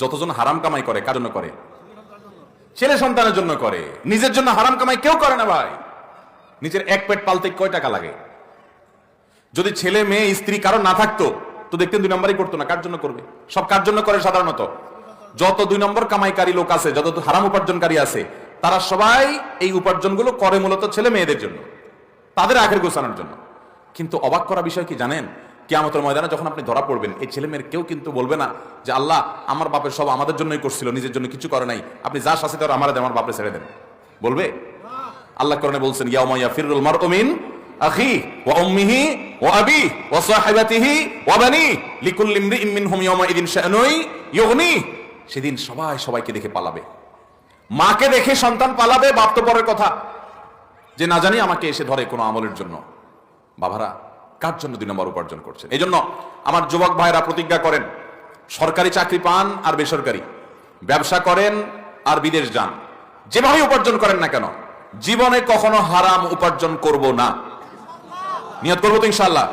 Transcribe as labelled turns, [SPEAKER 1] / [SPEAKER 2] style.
[SPEAKER 1] যতজন হারাম কামাই করে কার জন্য করে? ছেলে সন্তানের জন্য করে। নিজের জন্য হারাম কামাই কেউ করে না ভাই। নিজের এক পেট পালতে কয় টাকা লাগে? যদি ছেলে মেয়ে স্ত্রী কারো না থাকতো তো দেখতেন 2 নম্বরই করতো না। কার জন্য করবে? সব কার জন্য করে? সাধারণত যত 2 নম্বর কামাইকারী লোক আছে, যত হারাম উপার্জনকারী আছে, তারা সবাই এই উপার্জনগুলো করে মূলত ছেলে মেয়েদের জন্য, তাদের আখের গোছানোর জন্য। কিন্তু অবাক করা বিষয় কি জানেন? কিয়ামতের ময়দানে যখন আপনি ধরা পড়বেন, এই ছেলে মেয়ের কেউ কিন্তু বলবে না যে আল্লাহ আমার বাপের সব আমাদের জন্যই করছিল, নিজের জন্য কিছু করে নাই, আপনি যা শাস্তি দেন আমার আমার বাপে ছেড়ে দেন। বলবে? আল্লাহ কোরআনে বলছেন ইয়াউমা ইয়াফিরুল মারউ মিন আখি ওয়া উম্মিহি ওয়া আবি ওয়া সাহিবাতিহি ওয়া বানি লিকুল্লি ইমরিইন মিনহুম ইয়াউমা ইদিন শাআনুই ইউগনি। সেদিন সবাই সবাইকে দেখে পালাবে। মাকে দেখে সন্তান পালাবে, বাপ তো পরের কথা, যে না জানি আমাকে এসে ধরে কোনো আমলের জন্য। বাবারা, কার জন্য 2 নম্বর উপার্জন করছেন? এই জন্য আমার যুবক ভাইরা প্রতিজ্ঞা করেন, সরকারি চাকরি পান আর বেসরকারি, ব্যবসা করেন আর বিদেশ যান, যেভাবে উপার্জন করেন না কেন, জীবনে কখনো হারাম উপার্জন করব না। নিয়ত করবো তো ইনশাআল্লাহ।